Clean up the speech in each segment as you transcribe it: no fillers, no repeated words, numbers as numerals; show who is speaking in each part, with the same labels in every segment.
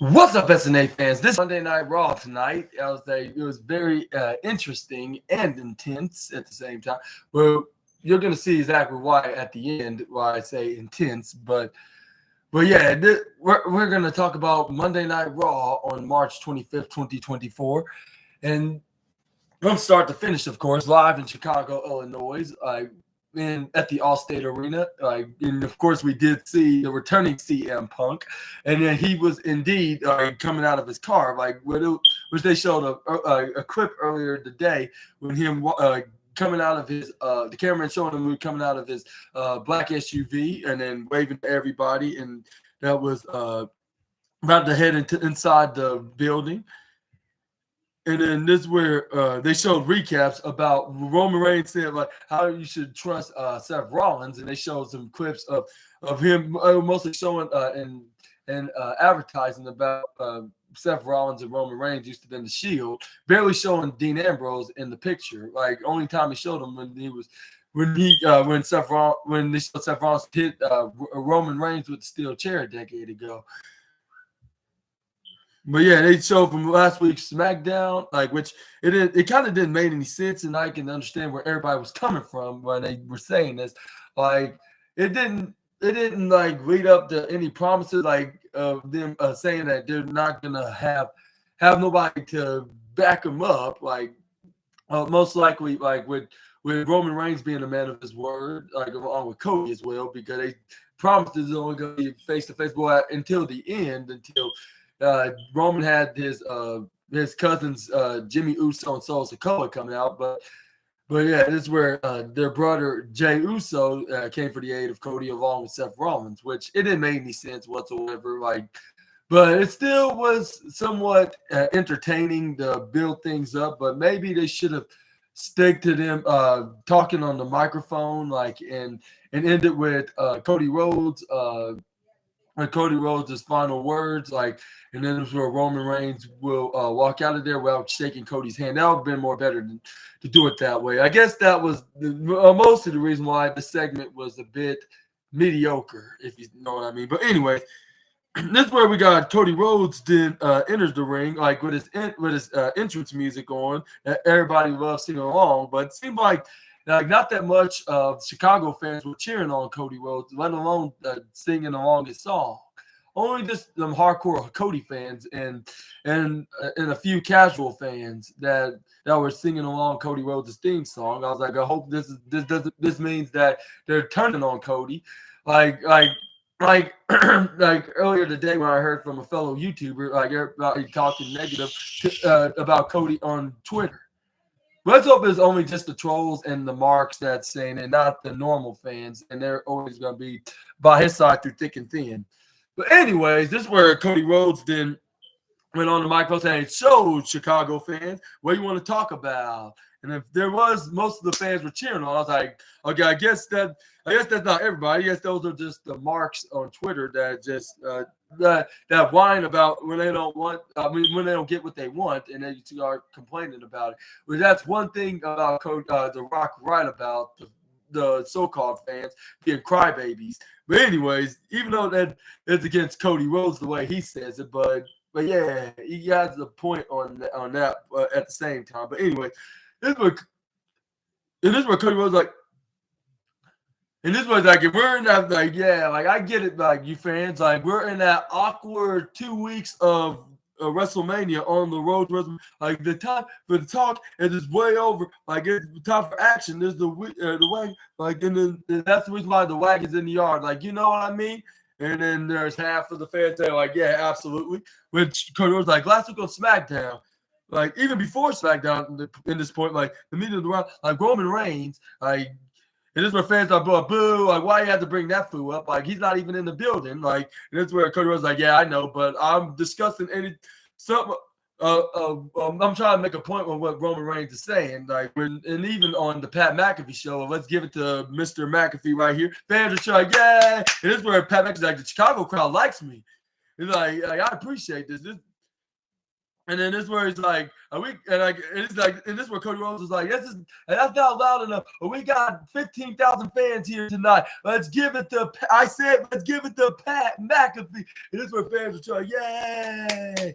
Speaker 1: What's up, SNA fans? This Monday Night Raw tonight. It was very interesting and intense at the same time. Well, you're going to see exactly why at the end, why I say intense. But yeah, we're going to talk about Monday Night Raw on March 25th, 2024. And from start to finish, of course, live in Chicago, Illinois. At the Allstate Arena. And of course, we did see the returning CM Punk, and then he was indeed coming out of his car, which they showed a clip earlier today when him coming out of his the cameraman showing him coming out of his black SUV and then waving to everybody, and that was about to head inside the building. And then this is where they showed recaps about Roman Reigns saying like how you should trust Seth Rollins, and they showed some clips of him mostly showing and advertising about Seth Rollins and Roman Reigns used to be in the Shield, barely showing Dean Ambrose in the picture. Like only time he showed him when they showed Seth Rollins hit Roman Reigns with the steel chair a decade ago. But yeah, they showed from last week's SmackDown, which it kind of didn't make any sense, and I can understand where everybody was coming from when they were saying this. Like it didn't lead up to any promises of them saying that they're not gonna have nobody to back them up. Most likely, with Roman Reigns being a man of his word, along with Cody as well, because they promised it's only gonna be face to face until the end, until. Roman had his cousins Jimmy Uso and Solo Sikoa coming out, but yeah, this is where their brother Jey Uso came for the aid of Cody along with Seth Rollins, which it didn't make any sense whatsoever. But it still was somewhat entertaining to build things up. But maybe they should have stick to them talking on the microphone, and end it with Cody Rhodes. And Cody Rhodes' final words, and then it's where Roman Reigns will walk out of there without shaking Cody's hand. That would have been more better to do it that way. I guess that was most of the reason why the segment was a bit mediocre, if you know what I mean. But anyway, this is where we got Cody Rhodes then enters the ring with his entrance music on. Everybody loves singing along, but it seemed like not that much of Chicago fans were cheering on Cody Rhodes, let alone singing along his song. Only just some hardcore Cody fans and a few casual fans that were singing along Cody Rhodes' theme song. I was like, I hope this means that they're turning on Cody, like earlier today when I heard from a fellow YouTuber, everybody talking negative about Cody on Twitter. Let's hope it's only just the trolls and the marks that's saying it, not the normal fans, and they're always going to be by his side through thick and thin. But anyways, this is where Cody Rhodes then went on the microphone and showed Chicago fans what you want to talk about. And if there was, most of the fans were cheering on. I was like, okay, I guess that's not everybody. I guess those are just the marks on Twitter that just that whine about when they don't get what they want, and they start complaining about it. But that's one thing about The Rock right about the so-called fans being crybabies. But anyways, even though that it's against Cody Rhodes the way he says it, but yeah, he has a point on that at the same time. But anyway. This is where Cody was and this was we're in that, I get it, you fans, we're in that awkward 2 weeks of WrestleMania on the road to WrestleMania. The time for the talk is way over. It's time for action. There's the wagon, and that's the reason why the wagon's in the yard. You know what I mean? And then there's half of the fans that are yeah, absolutely. Which Cody was last week on SmackDown. Even before SmackDown, in this point, the meeting of the round, Roman Reigns, and this is where fans are boo, why you have to bring that fool up? He's not even in the building. And this is where Cody was yeah, I know, but I'm discussing something. I'm trying to make a point on what Roman Reigns is saying. And even on the Pat McAfee show, let's give it to Mr. McAfee right here. Fans are showing, yeah. And this is where Pat McAfee's the Chicago crowd likes me. It's I appreciate this. And then this where he's like, and this where Cody Rhodes was like, and that's not loud enough. We got 15,000 fans here tonight. Let's give it to Pat McAfee. And this where fans were trying, yay.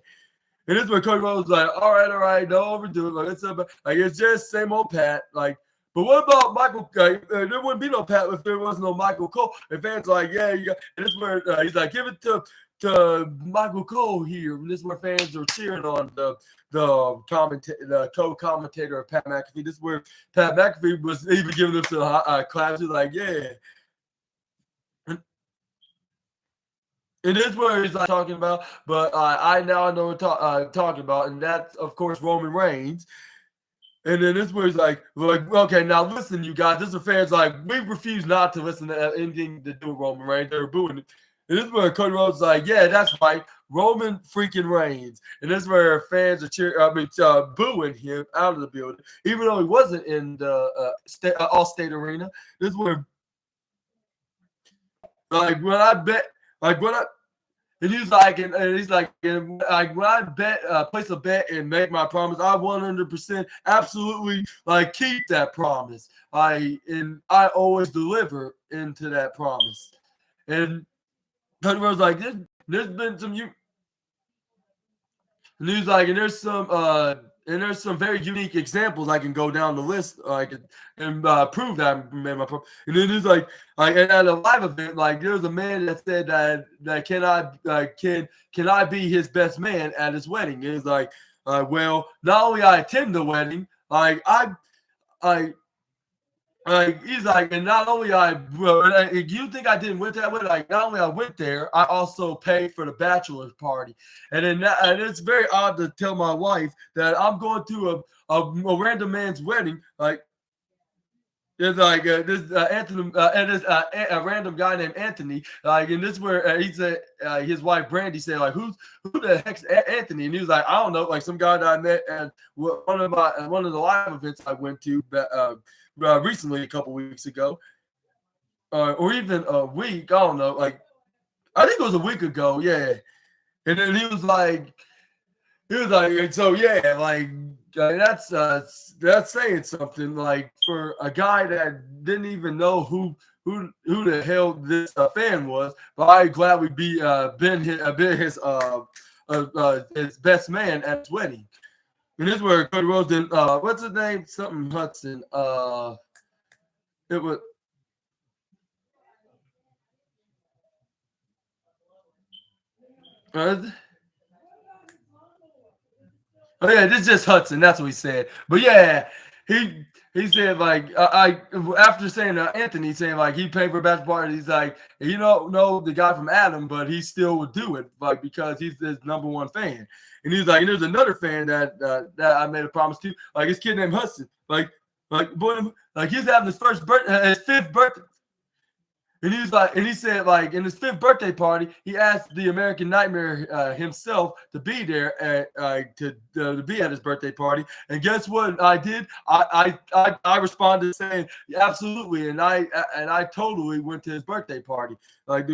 Speaker 1: And this is where Cody Rhodes was like, all right, don't overdo it. It's just same old Pat. Like, but what about Michael? There wouldn't be no Pat if there was no Michael Cole. And fans like, yeah, you got. And this is where he's like, give it to Michael Cole here. And this is where fans are cheering on the co-commentator of Pat McAfee. This is where Pat McAfee was even giving them some claps. He's like, yeah. It is where he's like talking about, but I now know what talking about, and that's of course Roman Reigns. And then this where he's like, okay, now listen, you guys. This is fans like we refuse not to listen to anything to do with Roman Reigns. They're booing it. And this is where Cody Rhodes is like, yeah, that's right, Roman freaking Reigns. And this is where fans are booing him out of the building, even though he wasn't in the All-State Arena. This is where, like, when I bet. Like when he's like, when I bet, place a bet and make my promise, I 100% absolutely like keep that promise. I always deliver into that promise. And Cody Rhodes like, there's been some and he's like, and there's some very unique examples I can go down the list, and prove that I made my point. And then he's like, and at a live event, like there was a man that said that can I be his best man at his wedding? And he's like, well, not only I attend the wedding, he's like, and not only you think I didn't went to that wedding? Like, not only I went there, I also paid for the bachelor's party. And then and it's very odd to tell my wife that I'm going to a random man's wedding. Like, it's like Anthony, and it's a random guy named Anthony. Like, and this is where he said his wife Brandy said, like, who the heck's Anthony? And he was like, I don't know, like some guy that I met at one of the live events I went to recently, a couple weeks ago, or even a week. I don't know. Like, I think it was a week ago. Yeah. And then he was like, so yeah, like that's saying something. Like for a guy that didn't even know who the hell this fan was, but I gladly been his best man at his wedding. And this is where Cody Rhodes did, what's his name? Something Hudson. It was. Oh yeah, this is just Hudson. That's what he said. But yeah, he said like after saying Anthony saying like he paid for a bachelor party. He's like, you don't know the guy from Adam, but he still would do it like because he's his number one fan. And he's like, and there's another fan that I made a promise to, like his kid named Hudson, like boy, like he's having his fifth birthday. And he was like, and he said, like, in his fifth birthday party, he asked the American Nightmare himself to be there to be at his birthday party. And guess what I did? I responded saying, absolutely, and I totally went to his birthday party. Like,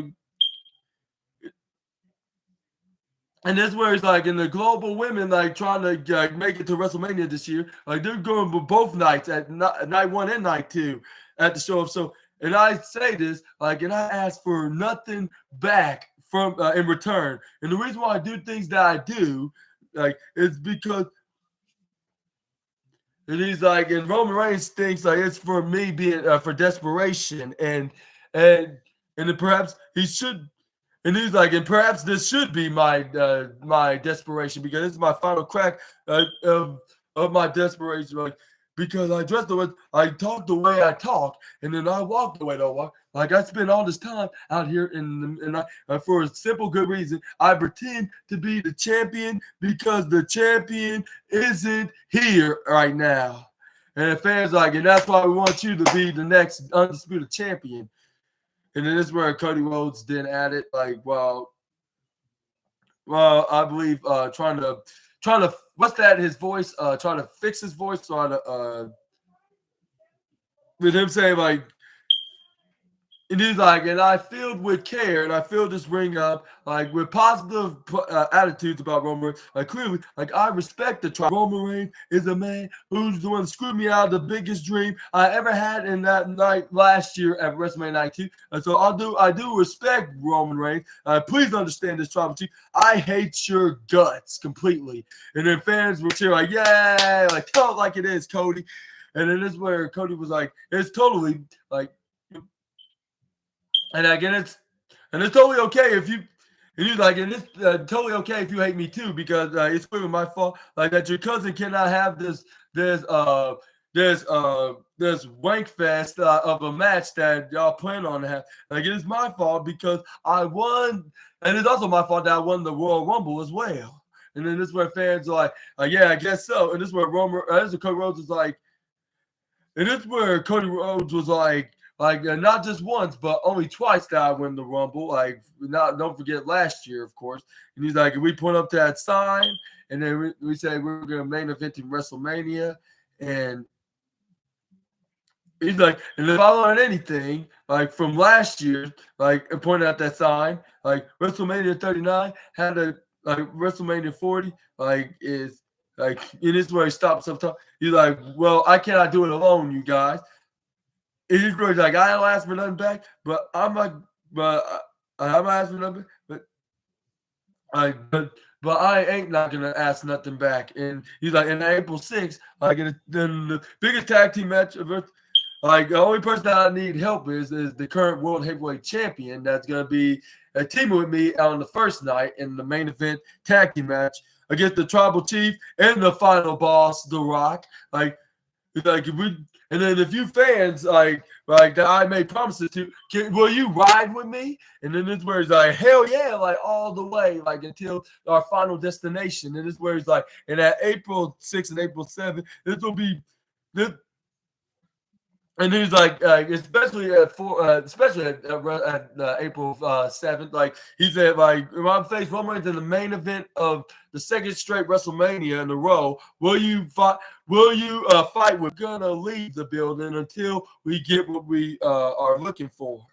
Speaker 1: and that's where it's like, in the global women like trying to make it to WrestleMania this year. Like they're going with both nights at night 1 and night 2 at the show. So. And I say this, like, and I ask for nothing back from in return. And the reason why I do things that I do, like, is because it is like, and Roman Reigns thinks like it's for me being for desperation, and then perhaps he should, and he's like, and perhaps this should be my my desperation because this is my final crack of my desperation, like. Because I dress the way I talk the way I talk, and then I walk the way I walk. Like I spend all this time out here, and for a simple good reason, I pretend to be the champion because the champion isn't here right now. And the fans like, and that's why we want you to be the next undisputed champion. And then this is where Cody Rhodes then added, like, well, I believe trying to what's that? His voice, trying to fix his voice, trying to with him saying like And he's like, and I filled with care, and I filled this ring up, like, with positive attitudes about Roman Reigns. Like, clearly, like, I respect the tribe. Roman Reigns is a man who's the one that screwed me out of the biggest dream I ever had in that night last year at WrestleMania Night 2. And so I do respect Roman Reigns. Please understand this, tribal chief. I hate your guts completely. And then fans were cheering, like, yay, like, tell it like it is, Cody. And then this is where Cody was like, it's totally, like, and again, it's totally okay if you, and he's like, and it's totally okay if you hate me too, because it's clearly my fault. Like that, your cousin cannot have this wank fest of a match that y'all plan on to have. Like it is my fault because I won, and it's also my fault that I won the Royal Rumble as well. And then this is where fans are like, yeah, I guess so. And this is where Cody Rhodes is like, and this is where Cody Rhodes was like, not just once, but only twice that I win the Rumble. Like, don't forget last year, of course. And he's like, we point up that sign, and then we say we're going to main event in WrestleMania. And he's like, and if I learn anything, like from last year, like pointing out that sign, like WrestleMania 39 had a WrestleMania 40, like is like it is where he stops up top. He's like, well, I cannot do it alone, you guys. He's like, I don't ask for nothing back, but I'm not asking for nothing, but I ain't not gonna ask nothing back. And he's like, in April 6th, like then the biggest tag team match of it, like the only person that I need help is the current world heavyweight champion that's gonna be teaming with me on the first night in the main event tag team match against the tribal chief and the final boss, The Rock. Like if we. And then if you fans like that I made promises to, will you ride with me? And then this is where he's like, hell yeah, like all the way, like until our final destination. And this is where he's like, and at April 6th and April 7th, this will be this. And he's like, especially at April 7th, like he said, like if I'm faced Roman Reigns in the main event of the second straight WrestleMania in a row, will you fight? Will you fight? We're gonna leave the building until we get what we are looking for.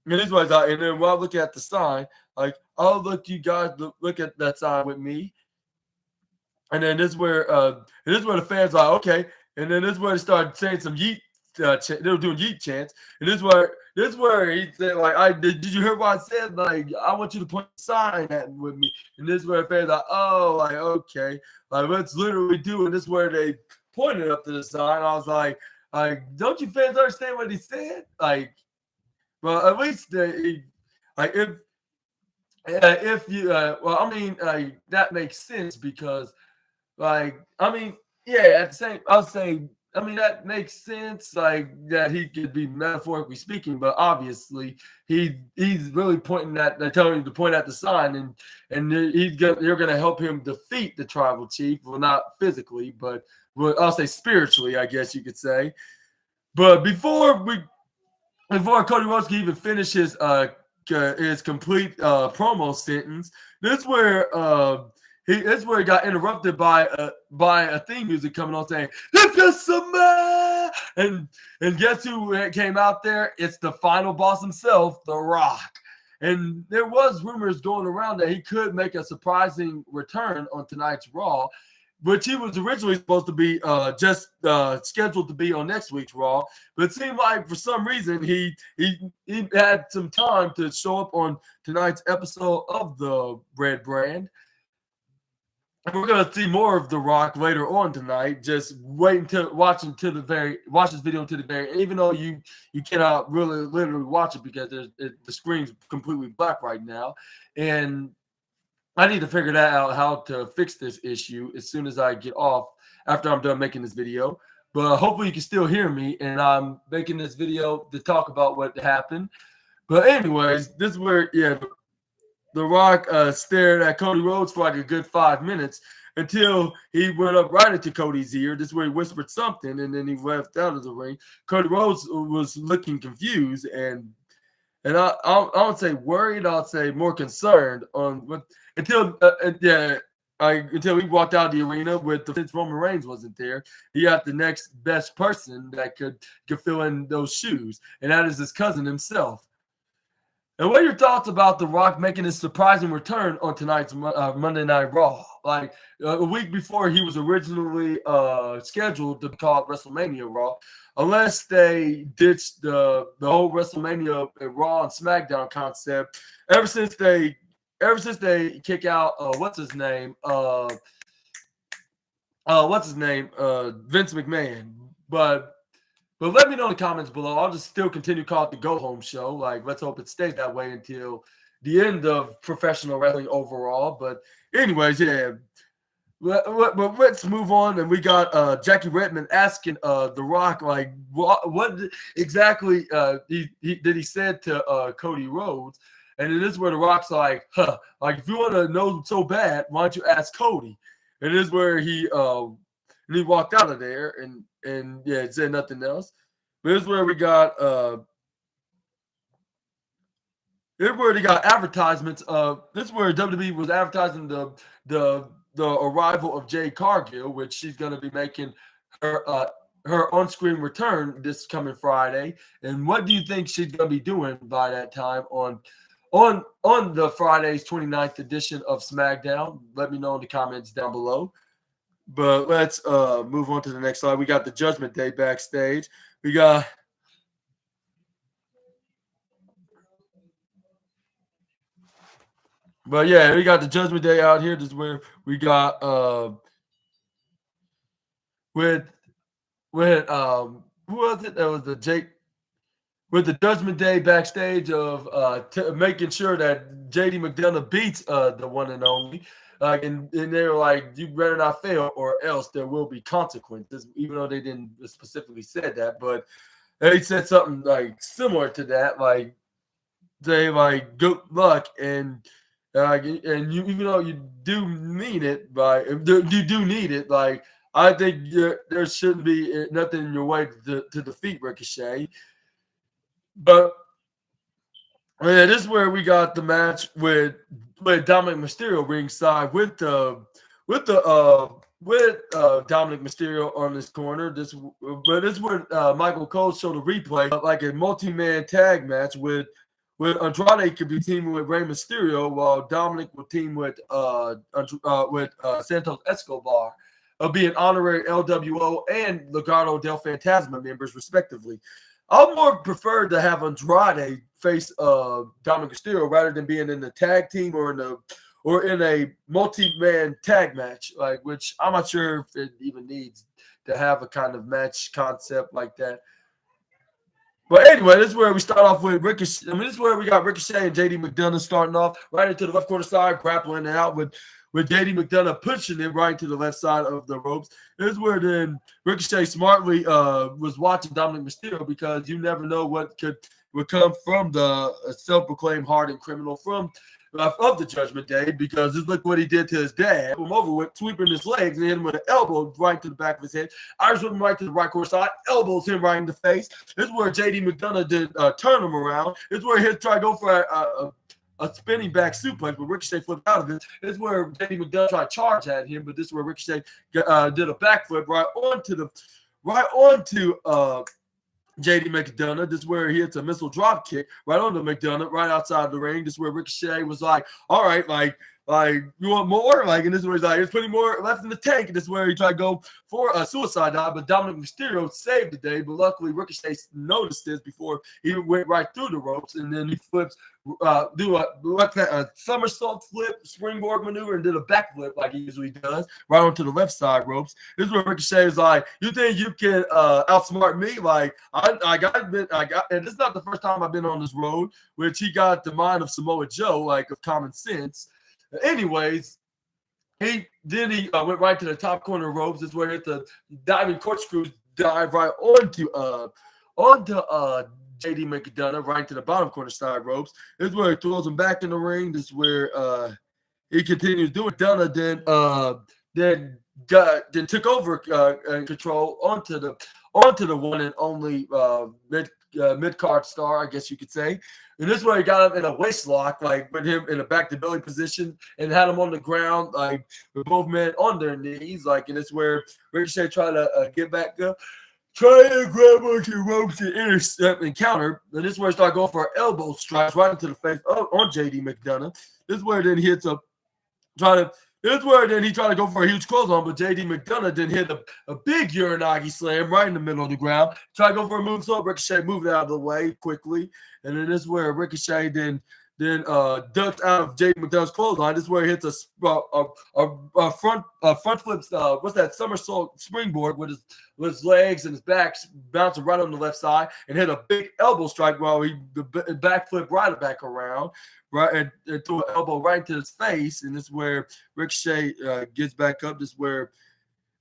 Speaker 1: And this was like, and then while I look at the sign, like I'll you guys look at that sign with me. And then this is where the fans are like, okay. And then this is where they started saying some yeet. They were doing yeet chants, and this is where he said, like, did you hear what I said? Like, I want you to point a sign at with me. And this is where fans like, oh, like, okay, like let's literally do it. This is where they pointed up to the sign. I was like, don't you fans understand what he said? Like, well, at least if you well, I mean, that makes sense because, like, I mean, yeah, at the same, I'll say. I mean, that makes sense, like that he could be metaphorically speaking, but obviously he's really pointing at, they're telling him to point at the sign, and you're going to help him defeat the tribal chief. Well, not physically, but I'll say spiritually, I guess you could say. But before Cody Rhodes can even finish his complete promo sentence, this is where that's where he got interrupted by a theme music coming on saying, "It's just a man," and guess who came out there? It's the final boss himself, The Rock. And there was rumors going around that he could make a surprising return on tonight's Raw, which he was originally supposed to be just scheduled to be on next week's Raw. But it seemed like for some reason he had some time to show up on tonight's episode of the Red Brand. We're gonna see more of The Rock later on tonight. Just wait until watch this video to the very. Even though you cannot really literally watch it because the screen's completely black right now, and I need to figure that out how to fix this issue as soon as I get off after I'm done making this video. But hopefully you can still hear me, and I'm making this video to talk about what happened. But anyways, this is where The Rock stared at Cody Rhodes for like a good 5 minutes until he went up right into Cody's ear. This is where he whispered something, and then he left out of the ring. Cody Rhodes was looking confused, and I would say worried. I'll say more concerned on what until until he walked out of the arena since Roman Reigns wasn't there, he got the next best person that could fill in those shoes, and that is his cousin himself. And what are your thoughts about The Rock making his surprising return on tonight's Monday Night Raw? Like a week before he was originally scheduled to be called WrestleMania Raw, unless they ditched the whole WrestleMania Raw and SmackDown concept. Ever since they kick out what's his name, Vince McMahon, but let me know in the comments below. I'll just still continue to call it the Go Home Show. Like, let's hope it stays that way until the end of professional wrestling overall. But anyways, yeah. But let's move on. And we got Jackie Redmond asking The Rock, like, what exactly he said to Cody Rhodes. And it is where The Rock's like, like, if you want to know so bad, why don't you ask Cody? And it is where he walked out of there and yeah, it said nothing else. But this is where we got advertisements of this is where WWE was advertising the arrival of Jade Cargill, which she's gonna be making her on-screen return this coming Friday. And what do you think she's gonna be doing by that time on the Friday's 29th edition of SmackDown? Let me know in the comments down below. But let's move on to the next slide. We got the Judgment Day backstage. We got we got the Judgment Day out here. This is where we got with who was it? That was the Jake with the Judgment Day backstage of making sure that JD McDonough beats the one and only. And they were like, you better not fail or else there will be consequences, even though they didn't specifically say that. But they said something like similar to that, like they like good luck and you even though you do mean it, you do need it. Like I think there shouldn't be nothing in your way to defeat Ricochet. But yeah, this is where we got the match with Dominic Mysterio ringside with Dominic Mysterio on this corner. This is where Michael Cole showed a replay like a multi-man tag match with Andrade could be teaming with Rey Mysterio while Dominic would team with Santos Escobar, being honorary LWO and Legado del Fantasma members respectively. I would more prefer to have Andrade face Dominic Mysterio rather than being in the tag team or in a multi-man tag match, like which I'm not sure if it even needs to have a kind of match concept like that. But anyway, this is where we start off with Ricochet. I mean, this is where we got Ricochet and JD McDonough starting off right into the left corner side, grappling it out with JD McDonough pushing it right to the left side of the ropes. This is where then Ricochet smartly was watching Dominic Mysterio because you never know what would come from the self-proclaimed hardened criminal of the Judgment Day, because just look what he did to his dad. Him over with, sweeping his legs and hit him with an elbow right to the back of his head. Irish whip him right to the right corner side, elbows him right in the face. This is where JD McDonough did turn him around. This is where he tried to go for a spinning back suplex, but Ricochet flipped out of it. This is where JD McDonough tried to charge at him, but this is where Ricochet did a backflip right onto JD McDonough. This is where he hits a missile drop kick right onto McDonough, right outside the ring. This is where Ricochet was like, all right, like you want more? Like, and this is where he's like, there's plenty more left in the tank. And this is where he tried to go for a suicide dive, but Dominic Mysterio saved the day. But luckily, Ricochet noticed this before he went right through the ropes, and then he flips, do a somersault flip, springboard maneuver, and did a backflip like he usually does, right onto the left side ropes. This is where Ricochet is like, you think you can outsmart me? Like, I got, and this is not the first time I've been on this road, which he got the mind of Samoa Joe, like of common sense. Anyways, he went right to the top corner ropes. This is where he hit the diving corkscrew dive right onto JD McDonough right to the bottom corner side ropes. This is where he throws him back in the ring. This is where he continues doing. McDonough then took over control onto the one and only mid card star, I guess you could say. And this is where he got him in a waist lock, like with him in a back to belly position, and had him on the ground, like with both men on their knees, like. And it's where Ricochet tried to get back up, try to grab onto the ropes and intercept and counter. And this is where he started going for elbow strikes right into the face on JD McDonough. This is where then he hits a This is where then he tried to go for a huge clothesline, but JD McDonough then hit a big Uranagi slam right in the middle of the ground. Tried to go for a moonsault. Ricochet moved out of the way quickly. And then this is where Ricochet then ducked out of JD McDonough's clothesline. This is where he hits a front flips. What's that? Somersault springboard with his legs and his back bouncing right on the left side, and hit a big elbow strike while the backflip right back around, right, and threw an elbow right into his face. And this is where Ricochet gets back up. This is where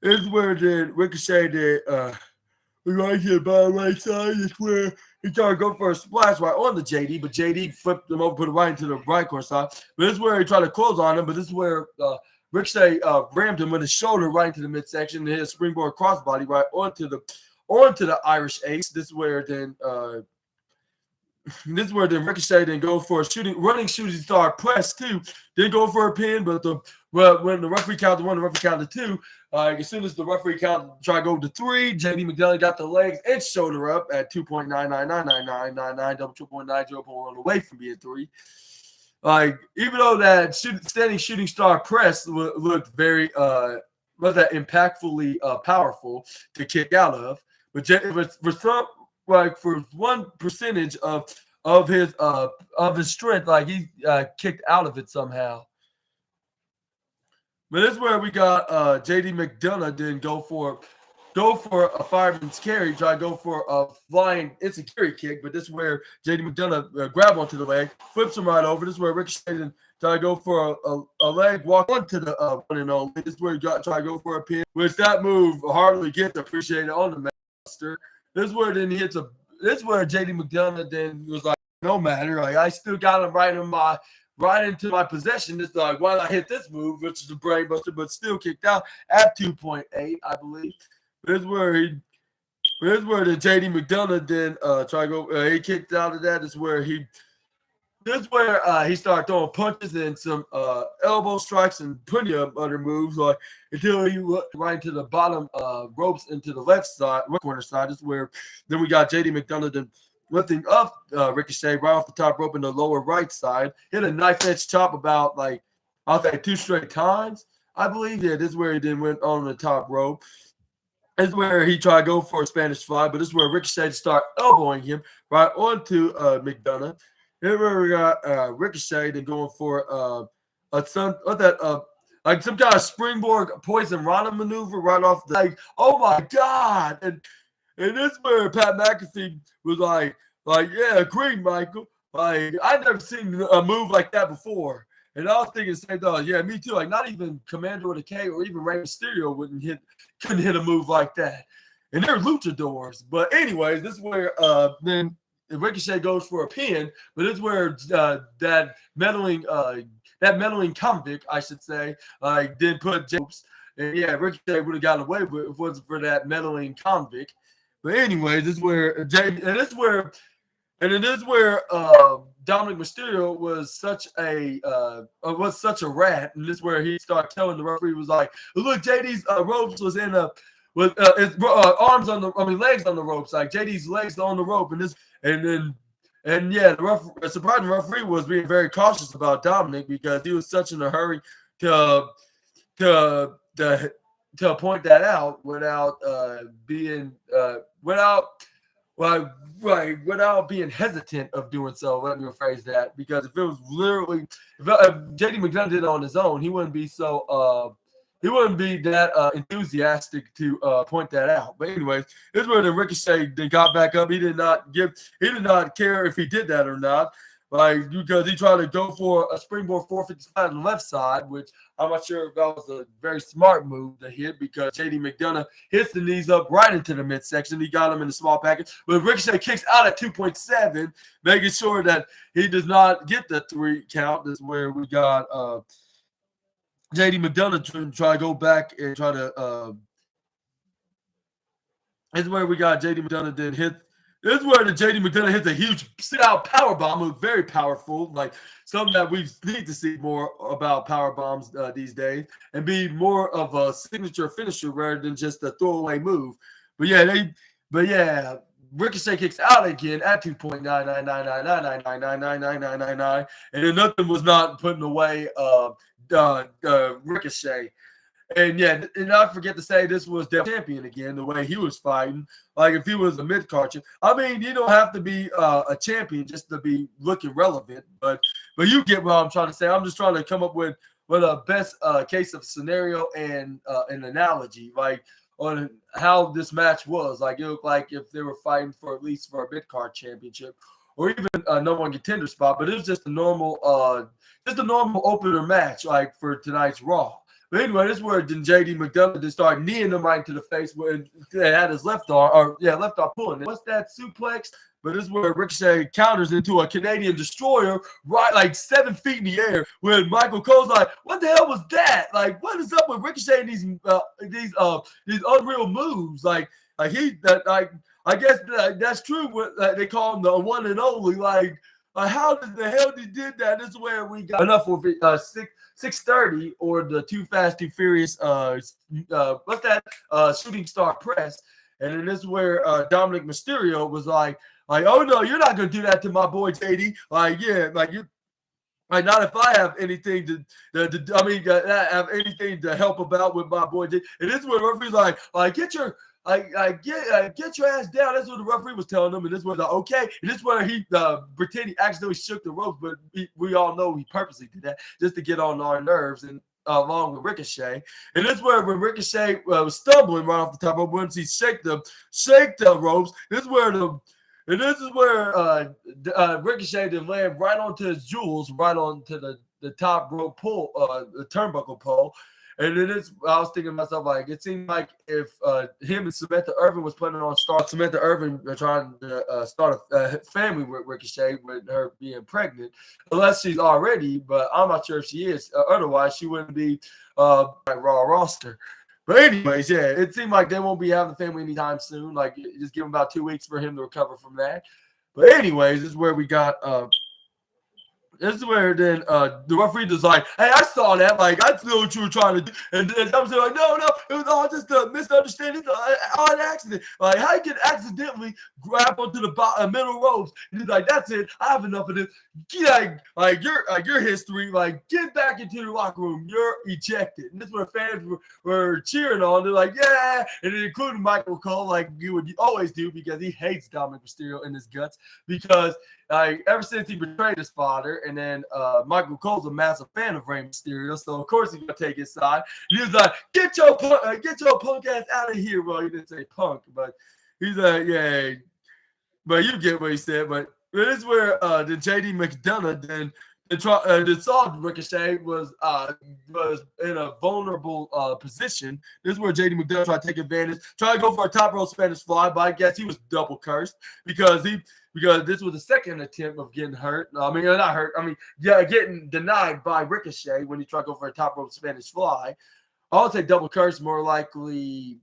Speaker 1: then Ricochet did right to the bottom right side. This is where he tried to go for a splash right on the JD, but JD flipped him over, put it right into the right corner side. But this is where he tried to close on him, but this is where Ricochet rammed him with his shoulder right into the midsection and hit a springboard crossbody right onto the Irish Ace. This is where then Ricochet then go for a running shooting star press too. Didn't go for a pin, but when the referee counted one, the referee counted two. As soon as the referee tried to go to three, JD McDonough got the legs and shoulder up at 2.9999999, double 2.90.1 away from being three. Even though that standing shooting star press looked very impactfully powerful to kick out of, but for one percentage of his strength, like he kicked out of it somehow. But this is where we got JD McDonough didn't go for a fireman's carry, try to go for a flying insecurity kick, but this is where JD McDonough grab onto the leg, flips him right over. This is where Ricochet didn't try to go for a leg walk onto the one and only. This is where he try to go for a pin, which that move hardly gets appreciated on the master. This is where then this is where JD McDonough then was like, no matter, like I still got him right into my possession. It's like, why not hit this move, which is a brainbuster, but still kicked out at 2.8, I believe. This is where the JD McDonough then try to go. He kicked out of that. This is where he started throwing punches and some elbow strikes and plenty of other moves, like until he went right into the bottom ropes into the left corner side. This is where then we got JD McDonough then lifting up Ricochet right off the top rope in the lower right side. Hit a knife edge chop about I'll say 2 straight times, I believe. Yeah, this is where he then went on the top rope. This is where he tried to go for a Spanish fly, but this is where Ricochet started elbowing him right onto McDonough. Here we got Ricochet then going for some kind of springboard poison rana maneuver right off the oh my God. And this is where Pat McAfee was like, yeah, agree, Michael. Like, I've never seen a move like that before. And I was thinking the same thing. Yeah, me too. Like, not even Commander with a K or even Rey Mysterio couldn't hit a move like that. And they're luchadors. But anyways, this is where then Ricochet goes for a pin. But this is where that meddling convict, I should say, did put James. And yeah, Ricochet would have gotten away with it if it wasn't for that meddling convict. But anyway, this is where Dominic Mysterio was such a rat, and this is where he started telling the referee, was like, look, JD's ropes was in his legs on the ropes, like JD's legs on the rope, and the surprising referee was being very cautious about Dominic because he was such in a hurry to point that out without being hesitant of doing so. Let me rephrase that, because if it was literally if JD McDonough did it on his own, he wouldn't be that enthusiastic to point that out. But anyways, this is where the Ricochet they got back up. He did not care if he did that or not. Because he tried to go for a springboard 455 on the left side, which I'm not sure if that was a very smart move to hit, because JD McDonough hits the knees up right into the midsection. He got him in the small package. But Ricochet kicks out at 2.7, making sure that he does not get the 3 count. This is where we got JD McDonough try to go back and try to this is where we got JD McDonough did hit. This is where the JD McDonough hits a huge sit-out power bomb. It was very powerful, like something that we need to see more about power bombs these days, and be more of a signature finisher rather than just a throwaway move. But yeah, Ricochet kicks out again at 2.99999999999, and then nothing was not putting away Ricochet. And yeah, and I forget to say this was the champion again, the way he was fighting. Like if he was a mid-card, I mean, you don't have to be a champion just to be looking relevant, but you get what I'm trying to say. I'm just trying to come up with a best case of scenario and an analogy, like on how this match was. Like it looked like if they were fighting for at least for a mid-card championship or even a number one contender spot, but it was just a normal opener match like for tonight's Raw. But anyway, this is where JD McDonough just started kneeing him right into the face when he had his left arm pulling it. What's that suplex? But this is where Ricochet counters into a Canadian destroyer right like 7 feet in the air when Michael Cole's like, what the hell was that? Like, what is up with Ricochet and these unreal moves? I guess that's true. They call him the one and only. Like how the hell he did that? This is where we got enough for 630 or the Too Fast, Too Furious, shooting star press. And then this is where Dominic Mysterio was like, oh no, you're not gonna do that to my boy JD. Like, yeah, like you, like not if I have anything have anything to help about with my boy JD. And this is where the referee's like get your ass down. That's what the referee was telling him, and this was like, okay. And this is where he pretended he accidentally shook the ropes, but we all know he purposely did that just to get on our nerves and along with Ricochet. And this is where when Ricochet was stumbling right off the top rope, once he shake the ropes, this is where Ricochet then landed right onto his jewels, right onto the top rope pole, the turnbuckle pole. And then I was thinking to myself, like, it seemed like if him and Samantha Irvin was planning on Samantha Irvin trying to start a family with Ricochet with her being pregnant, unless she's already, but I'm not sure if she is. Otherwise, she wouldn't be Raw roster. But anyways, yeah, it seemed like they won't be having a family anytime soon. Like, just give him about 2 weeks for him to recover from that. But anyways, this is where we got this is where then the referee was like, hey, I saw that. Like, I know what you were trying to do. And then I'm like, no, it was all just a misunderstanding, on accident. Like, how you can accidentally grab onto the middle ropes? And he's like, that's it. I have enough of this. Like your history. Like, get back into the locker room. You're ejected. And this is where fans were cheering on. They're like, yeah. And then including Michael Cole, like you would always do, because he hates Dominic Mysterio in his guts, because ever since he betrayed his father, and then Michael Cole's a massive fan of Rey Mysterio, so of course he's gonna take his side. And he was like, "Get your punk ass out of here." Well, he didn't say punk, but he's like, "Yeah." But you get what he said. But this is where the JD McDonough then saw Ricochet was in a vulnerable position. This is where JD McDonough tried to take advantage, tried to go for a top rope Spanish fly, but I guess he was double cursed because this was the second attempt of getting hurt. I mean, not hurt. I mean, yeah, getting denied by Ricochet when he tried to go for a top rope Spanish fly. I would say double cursed, more likely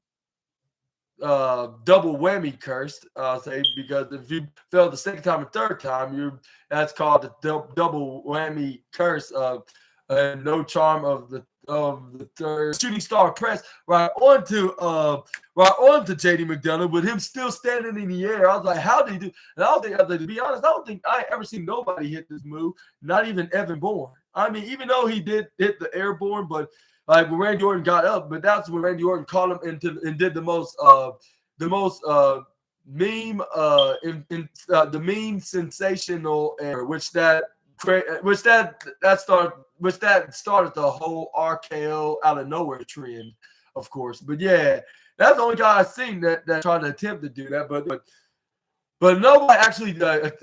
Speaker 1: double whammy cursed. I'll say, because if you fail the second time and third time, that's called the double whammy curse of no charm of the third shooting star press right onto JD McDonough with him still standing in the air. I was like, how did he do? And to be honest, I don't think I ever seen nobody hit this move, not even Evan Bourne. I mean, even though he did hit the airborne, but like when Randy Orton got up, but that's when Randy Orton called him and did the most meme sensational error, which started the whole RKO out of nowhere trend, of course. But yeah, that's the only guy I've seen that tried to attempt to do that, but nobody actually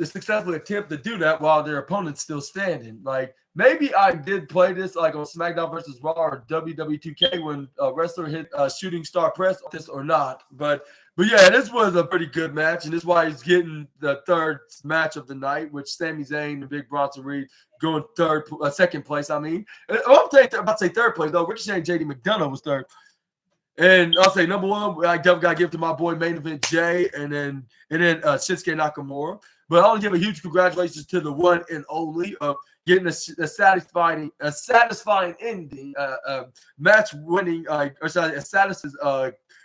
Speaker 1: successfully attempt to do that while their opponent's still standing. Like, maybe I did play this like on SmackDown versus Raw or WWE 2K when a wrestler hit a shooting star press, this or not. But yeah, this was a pretty good match, and this is why he's getting the third match of the night, which Sami Zayn and Big Bronson Reed going second place. I mean, I'm about to say third place though. Ricochet and JD McDonough was third. And I'll say number one, I definitely got to give to my boy Main Event Jay, and then Shinsuke Nakamura. But I want to give a huge congratulations to the one and only of getting a satisfying ending, match winning,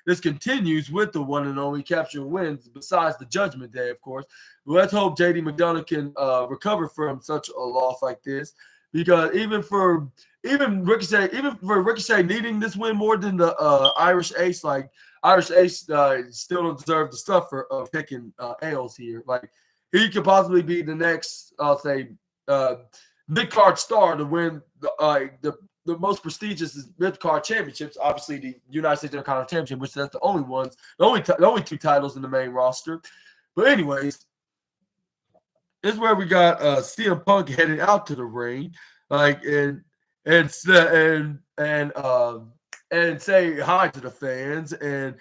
Speaker 1: this continues with the one and only capturing wins besides the Judgment Day, of course. But let's hope JD McDonough can recover from such a loss like this, because even for Ricochet needing this win more than the Irish Ace, like Irish Ace still don't deserve the stuff for picking L's here. Like he could possibly be the next, I'll say, mid-card star to win the most prestigious mid-card championships. Obviously, the United States Intercontinental Championship, which that's the only two titles in the main roster. But anyways, this is where we got CM Punk heading out to the ring, like and say hi to the fans and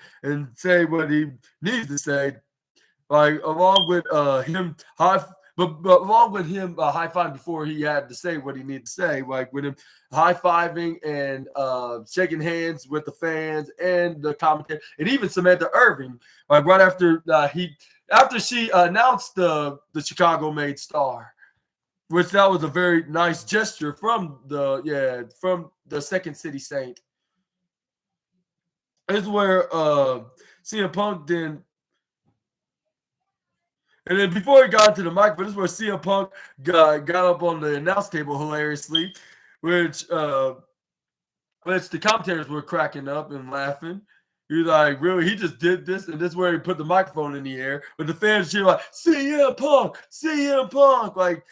Speaker 1: say what he needs to say, like along with him along with him high-fiving before he had to say what he needed to say, like with him high-fiving and shaking hands with the fans and the commentator, and even Samantha Irving, like right after she announced the Chicago-made star, which that was a very nice gesture from the Second City Saint. This is where CM Punk then. And then before he got into the microphone, this is where CM Punk got up on the announce table hilariously, which the commentators were cracking up and laughing. He was like, really? He just did this? And this is where he put the microphone in the air. But the fans cheer like, CM Punk, CM Punk. Like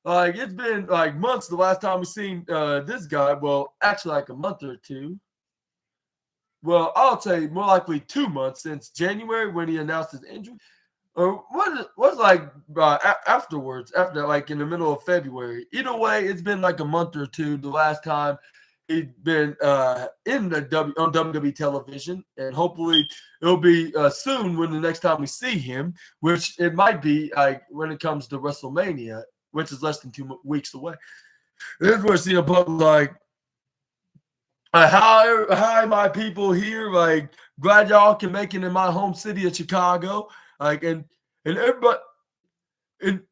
Speaker 1: it's been like months the last time we've seen this guy. Well, actually like a month or two. Well, I'll say more likely 2 months since January when he announced his injury. Or what's like afterwards, after like in the middle of February. Either way, it's been like a month or two the last time he'd been on WWE television, and hopefully it'll be soon when the next time we see him, which it might be like when it comes to WrestleMania, which is less than 2 weeks away. This is where CM Punk like, hi my people here, like glad y'all can make it in my home city of Chicago. Like and everybody and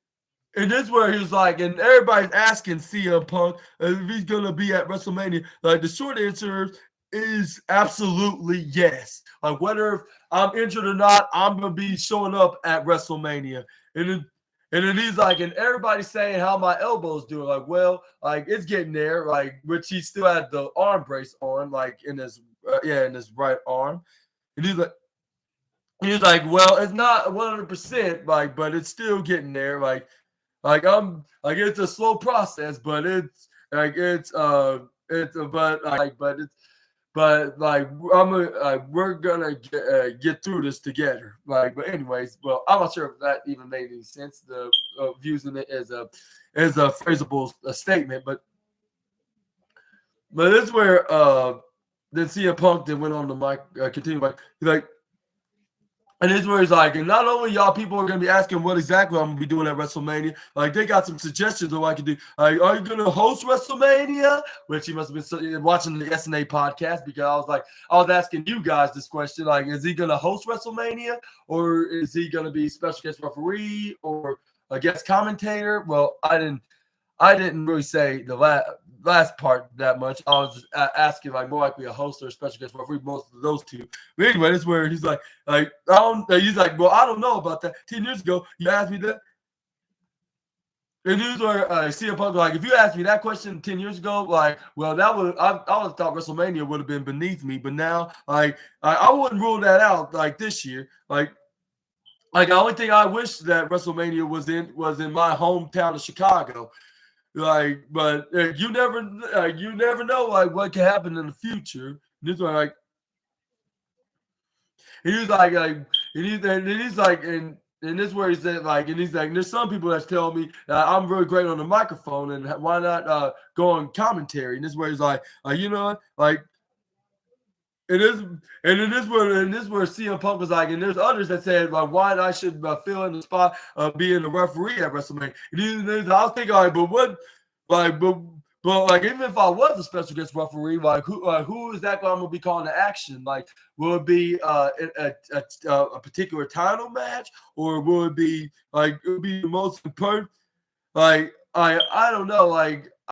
Speaker 1: this is where he was like, and everybody's asking CM Punk if he's gonna be at WrestleMania. Like the short answer is absolutely yes. Like whether I'm injured or not, I'm gonna be showing up at WrestleMania. And then he's like, and everybody's saying how my elbow's doing. Like, well, like it's getting there. Like, which he still had the arm brace on, like in his right arm. And he's like, well, it's not 100%, like, but it's still getting there. Like I'm like it's a slow process, but we're gonna get through this together. Like, but anyways, well, I'm not sure if that even made any sense. The using it as a phrasable statement, but this is where then CM Punk then went on the mic, continued like. And this is where he's like, and not only y'all people are going to be asking what exactly I'm going to be doing at WrestleMania, like they got some suggestions of what I can do. Like, are you going to host WrestleMania? Which he must have been watching the SNA podcast, because I was asking you guys this question. Like, is he going to host WrestleMania, or is he going to be special guest referee or a guest commentator? Well, I didn't really say the last part that much. I was just asking like more likely a host or a special guest referee, most of those two. But anyway, this is where he's like he's like, well, I don't know about that. 10 years ago, you asked me that. And this is where CM Punk like, if you asked me that question 10 years ago, like, well, I would have thought WrestleMania would have been beneath me. But now, like, I wouldn't rule that out like this year. Like the only thing I wish that WrestleMania was in my hometown of Chicago. Like, but you never know like what can happen in the future. This one, like, he's like, and this is where he said like, and he's like, there's some people that's telling me that I'm really great on the microphone, and why not go on commentary? And this is where he's like, you know, like. It is, and this is where CM Punk was like, and there's others that said like, why I should fill in the spot of being the referee at WrestleMania. And I was thinking, all right, but But like, even if I was a special guest referee, like who is that going to be calling the action? Like, will it be a particular title match, or will it be like the most important? Like, I don't know. Like,